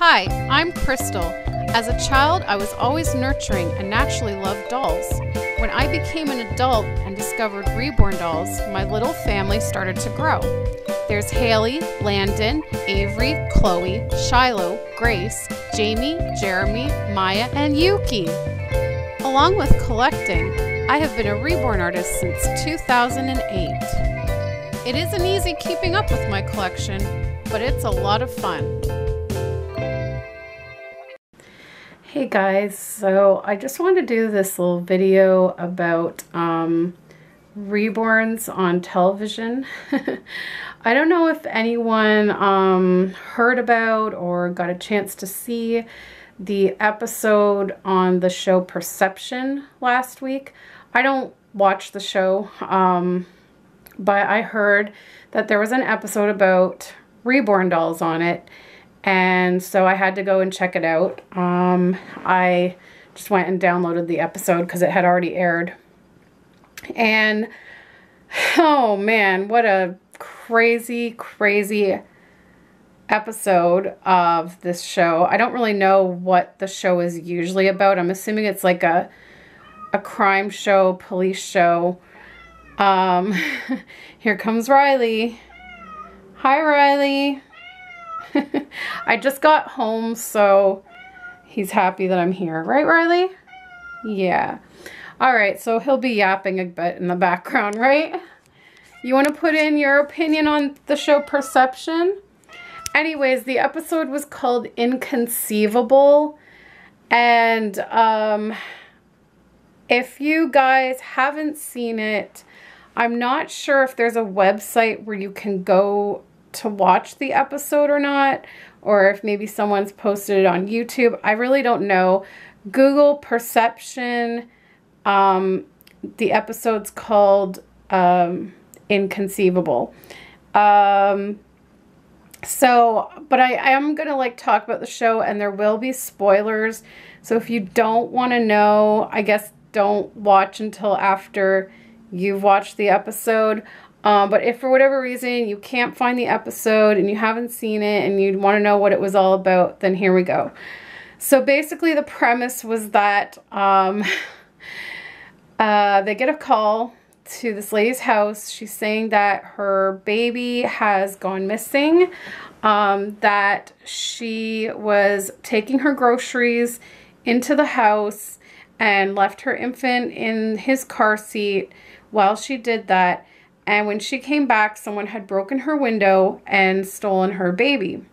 Hi, I'm Crystal. As a child, I was always nurturing and naturally loved dolls. When I became an adult and discovered Reborn dolls, my little family started to grow. There's Haley, Landon, Avery, Chloe, Shiloh, Grace, Jamie, Jeremy, Maya, and Yuki. Along with collecting, I have been a Reborn artist since 2008. It isn't easy keeping up with my collection, but it's a lot of fun. Hey guys, so I just wanted to do this little video about Reborns on television. I don't know if anyone heard about or got a chance to see the episode on the show Perception last week. I don't watch the show, but I heard that there was an episode about Reborn dolls on it. And so I had to go and check it out. I just went and downloaded the episode because it had already aired. And, oh man, what a crazy, crazy episode of this show. I don't really know what the show is usually about. I'm assuming it's like a crime show, police show. Here comes Riley. Hi, Riley. I just got home, so he's happy that I'm here. Right, Riley? Yeah. All right, so he'll be yapping a bit in the background, right? You want to put in your opinion on the show Perception? Anyways, the episode was called Inconceivable. And if you guys haven't seen it, I'm not sure if there's a website where you can go to watch the episode or not, or if maybe someone's posted it on YouTube. I really don't know. Google Perception. The episode's called Inconceivable. But I am gonna like talk about the show, and there will be spoilers. So if you don't want to know, I guess don't watch until after you've watched the episode. But if for whatever reason you can't find the episode and you haven't seen it and you want to know what it was all about, then here we go. So basically the premise was that they get a call to this lady's house. She's saying that her baby has gone missing, that she was taking her groceries into the house and left her infant in his car seat while she did that. And when she came back, someone had broken her window and stolen her baby.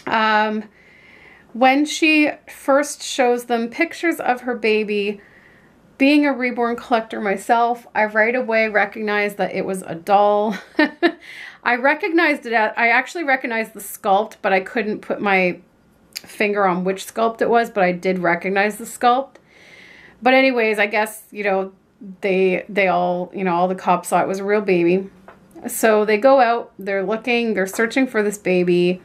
When she first shows them pictures of her baby, being a Reborn collector myself, I right away recognized that it was a doll. I actually recognized the sculpt, but I couldn't put my finger on which sculpt it was, but I did recognize the sculpt. But anyways, I guess, you know, they all, you know, all the cops saw it was a real baby. So they go out, they're looking, they're searching for this baby.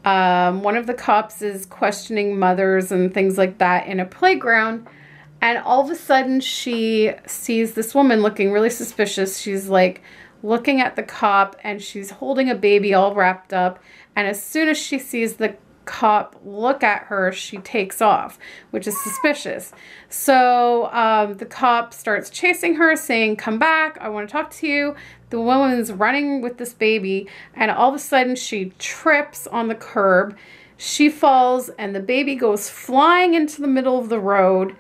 One of the cops is questioning mothers and things like that in a playground. And all of a sudden she sees this woman looking really suspicious. She's like looking at the cop and she's holding a baby all wrapped up. And as soon as she sees the cop look at her, she takes off, which is suspicious. So the cop starts chasing her, saying, "Come back, I want to talk to you." The woman's running with this baby, and all of a sudden she trips on the curb. She falls, and the baby goes flying into the middle of the road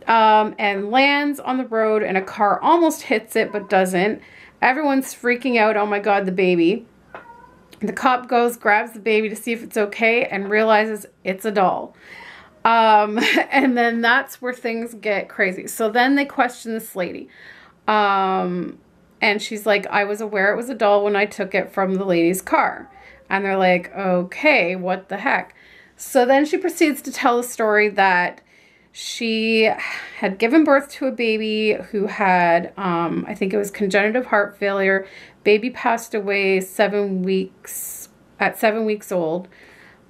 and lands on the road, and a car almost hits it but doesn't. Everyone's freaking out. Oh my God, the baby. The cop goes, grabs the baby to see if it's okay, and realizes it's a doll. And then that's where things get crazy. So then they question this lady. And she's like, "I was aware it was a doll when I took it from the lady's car." And they're like, "Okay, what the heck?" So then she proceeds to tell the story that she had given birth to a baby who had, I think it was congenital heart failure. Baby passed away at 7 weeks old.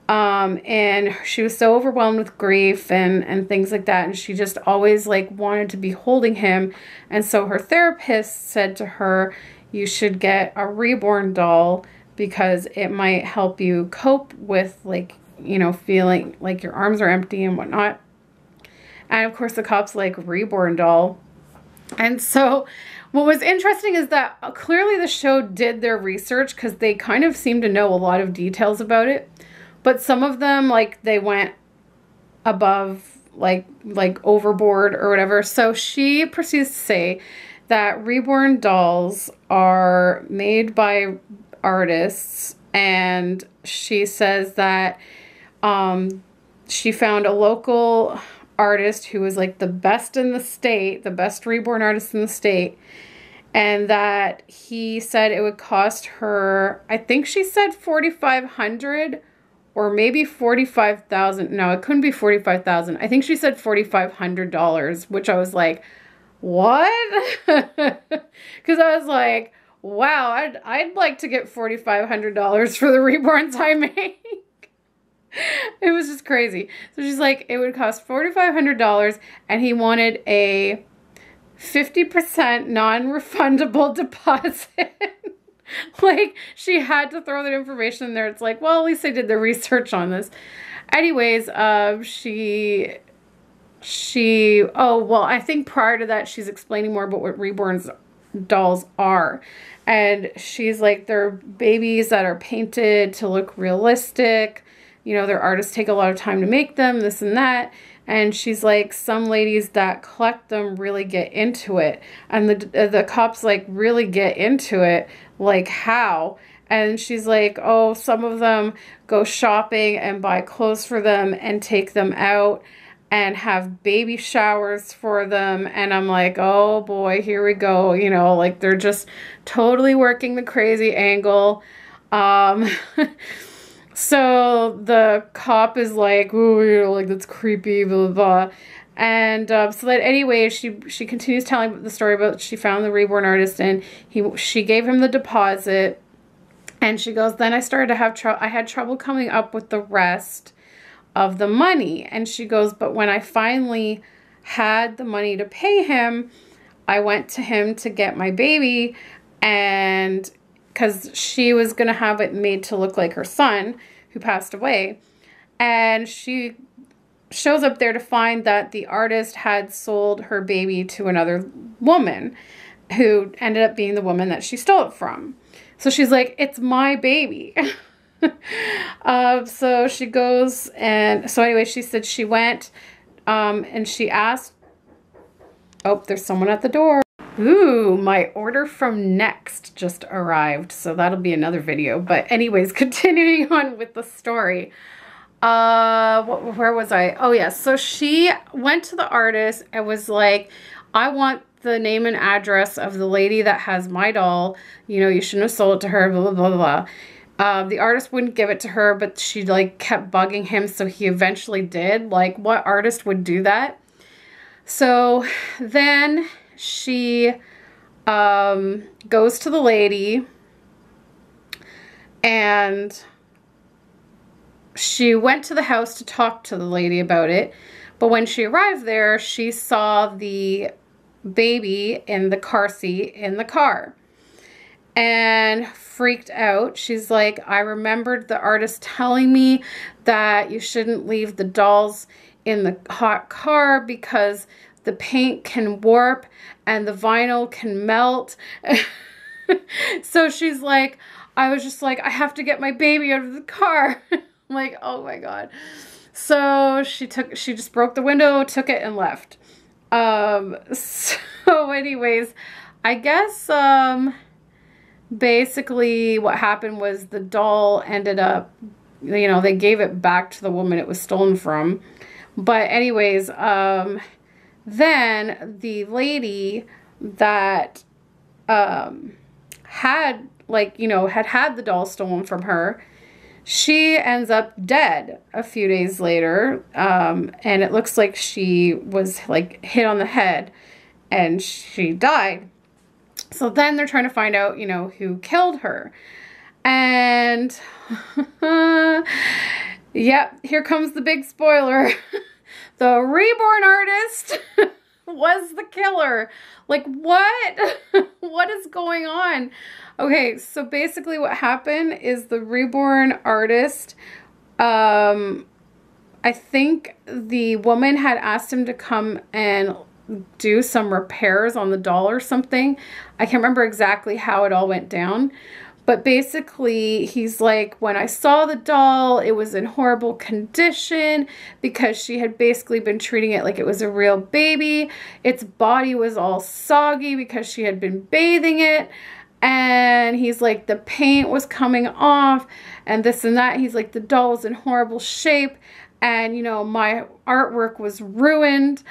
And she was so overwhelmed with grief and things like that. And she just always like wanted to be holding him. And so her therapist said to her, "You should get a Reborn doll because it might help you cope with, like, you know, feeling like your arms are empty and whatnot. And of course the cop's like, Reborn doll. And so what was interesting is that clearly the show did their research, because they kind of seem to know a lot of details about it. But some of them, like, they went above, like overboard or whatever. So she proceeds to say that Reborn dolls are made by artists, and she says that she found a local artist who was like the best in the state, the best Reborn artist in the state, and that he said it would cost her, I think she said $4,500 or maybe $45,000. No, it couldn't be $45,000. I think she said $4,500, which I was like, what? Because I was like, wow, I'd like to get $4,500 for the Reborns I make. It was just crazy. So she's like, it would cost $4,500, and he wanted a 50% non-refundable deposit. Like, she had to throw that information in there. It's like, well, at least I did the research on this. Anyways, oh, well, I think prior to that, she's explaining more about what Reborn's dolls are. And she's like, they're babies that are painted to look realistic. You know, their artists take a lot of time to make them, this and that. And she's like, some ladies that collect them really get into it. And the cops like really get into it. Like, how? And she's like, oh, some of them go shopping and buy clothes for them and take them out and have baby showers for them. And I'm like, oh boy, here we go. You know, like, they're just totally working the crazy angle. So the cop is like, oh, you know, like, that's creepy, blah, blah, blah. And so that anyway, she continues telling the story about she found the Reborn artist, and she gave him the deposit. And she goes, then I started to have trouble. I had trouble coming up with the rest of the money. And she goes, but when I finally had the money to pay him, I went to him to get my baby, and because she was going to have it made to look like her son who passed away. And she shows up there to find that the artist had sold her baby to another woman who ended up being the woman that she stole it from. So she's like, it's my baby. So she goes, and so anyway, she said she went and she asked, oh, there's someone at the door. Ooh, my order from Next just arrived, so that'll be another video. But anyways, continuing on with the story. Where was I? Oh yeah, so she went to the artist and was like, I want the name and address of the lady that has my doll. You know, you shouldn't have sold it to her, blah, blah, blah, blah. The artist wouldn't give it to her, but she like kept bugging him, so he eventually did. Like, what artist would do that? So then she goes to the lady, and she went to the house to talk to the lady about it. But when she arrived there, she saw the baby in the car seat in the car and freaked out. She's like, I remembered the artist telling me that you shouldn't leave the dolls in the hot car because the paint can warp and the vinyl can melt. So she's like, I was just like, I have to get my baby out of the car. I'm like, oh my God. So she just broke the window, took it, and left. So anyways, I guess basically what happened was the doll ended up, you know, they gave it back to the woman it was stolen from. But anyways, then the lady that had, like, you know, had the doll stolen from her, she ends up dead a few days later, and it looks like she was like hit on the head and she died. So then they're trying to find out, you know, who killed her. And yep, here comes the big spoiler. The Reborn artist was the killer. Like, what? What is going on? Okay, so basically what happened is the Reborn artist, I think the woman had asked him to come and do some repairs on the doll or something. I can't remember exactly how it all went down. But basically, he's like, when I saw the doll, it was in horrible condition because she had basically been treating it like it was a real baby. Its body was all soggy because she had been bathing it. And he's like, the paint was coming off and this and that. He's like, the doll was in horrible shape. And, you know, my artwork was ruined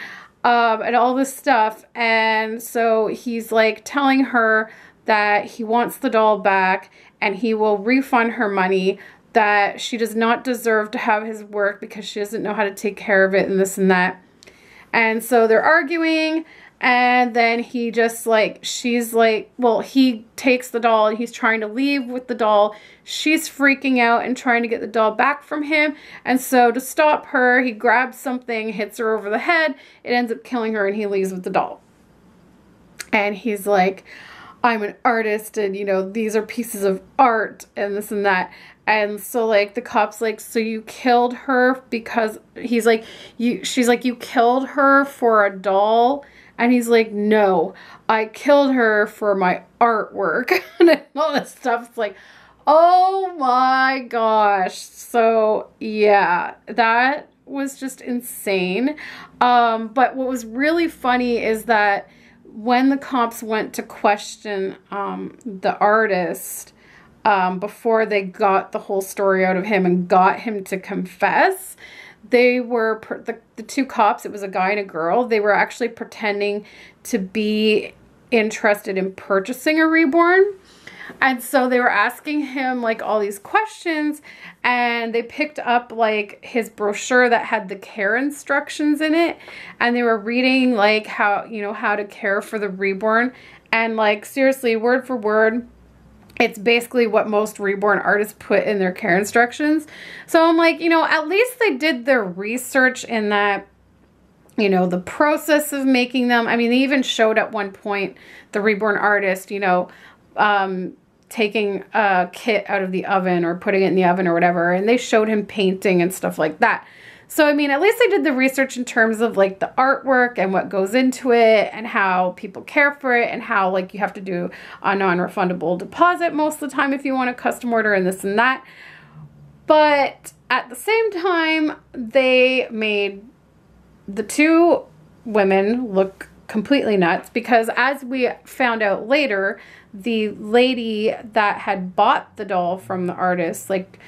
and all this stuff. And so he's like telling her that he wants the doll back and he will refund her money, that she does not deserve to have his work because she doesn't know how to take care of it and this and that. And so they're arguing, and then he just like, she's like, well, he takes the doll and he's trying to leave with the doll. She's freaking out and trying to get the doll back from him. And so to stop her, he grabs something, hits her over the head. It ends up killing her and he leaves with the doll. And he's like, I'm an artist and, you know, these are pieces of art and this and that. And so like the cop's like, so you killed her because, he's like, she's like, you killed her for a doll? And he's like, no, I killed her for my artwork and all this stuff. It's like, oh my gosh. So yeah, that was just insane. But what was really funny is that when the cops went to question the artist, before they got the whole story out of him and got him to confess, they were, the two cops, it was a guy and a girl, they were actually pretending to be interested in purchasing a Reborn. And so they were asking him like all these questions, and they picked up like his brochure that had the care instructions in it, and they were reading like how, you know, how to care for the Reborn, and like seriously, word for word, it's basically what most Reborn artists put in their care instructions. So I'm like, you know, at least they did their research in that, you know, the process of making them. I mean, they even showed at one point, the Reborn artist, you know, taking a kit out of the oven or putting it in the oven or whatever, and they showed him painting and stuff like that. So, I mean, at least they did the research in terms of like the artwork and what goes into it and how people care for it and how like you have to do a non-refundable deposit most of the time if you want a custom order and this and that. But at the same time, they made the two women look completely nuts because, as we found out later, the lady that had bought the doll from the artist, like,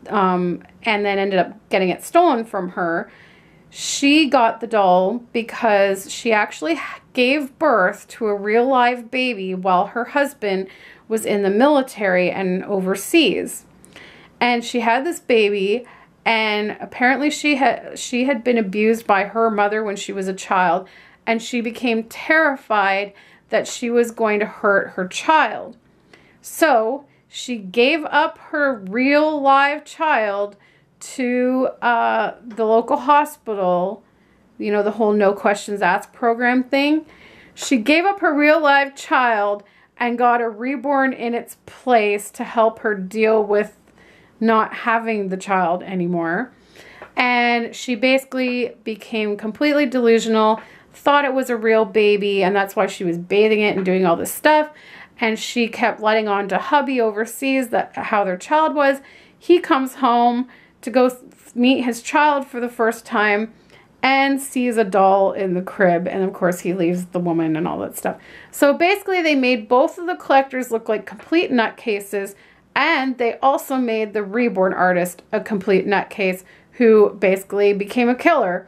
and then ended up getting it stolen from her, she got the doll because she actually gave birth to a real live baby while her husband was in the military and overseas. And she had this baby, and apparently she had been abused by her mother when she was a child, and she became terrified that she was going to hurt her child. So she gave up her real live child to the local hospital, you know, the whole no questions asked program thing. She gave up her real live child and got a Reborn in its place to help her deal with not having the child anymore. And she basically became completely delusional, thought it was a real baby, and that's why she was bathing it and doing all this stuff. And she kept letting on to hubby overseas that how their child was. He comes home to go meet his child for the first time and sees a doll in the crib. And of course he leaves the woman and all that stuff. So basically they made both of the collectors look like complete nutcases. And they also made the Reborn artist a complete nutcase who basically became a killer.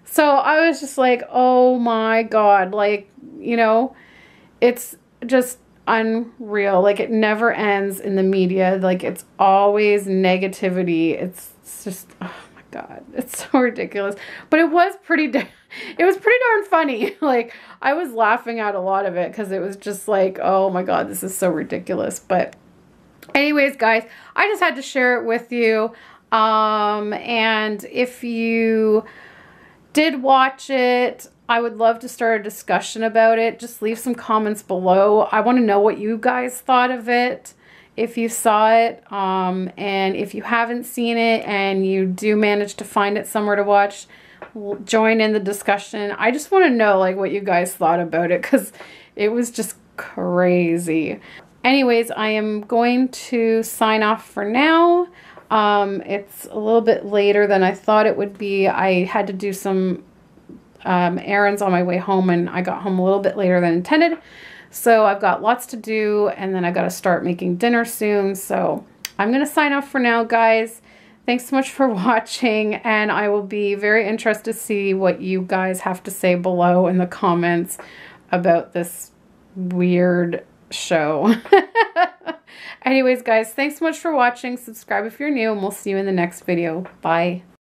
So I was just like, oh my God, like, you know, it's just unreal. Like, it never ends in the media. Like, it's always negativity. It's just, oh my God, it's so ridiculous. But it was pretty darn funny. Like, I was laughing at a lot of it because it was just like, oh my God, this is so ridiculous. But anyways, guys, I just had to share it with you. And if you did watch it, I would love to start a discussion about it. Just leave some comments below. I want to know what you guys thought of it, if you saw it, and if you haven't seen it and you do manage to find it somewhere to watch, join in the discussion. I just want to know like what you guys thought about it, because it was just crazy. Anyways, I am going to sign off for now. It's a little bit later than I thought it would be. I had to do some errands on my way home, and I got home a little bit later than intended. So I've got lots to do, and then I got to start making dinner soon. So I'm going to sign off for now, guys. Thanks so much for watching, and I will be very interested to see what you guys have to say below in the comments about this weird show. Anyways, guys, thanks so much for watching. Subscribe if you're new, and we'll see you in the next video. Bye.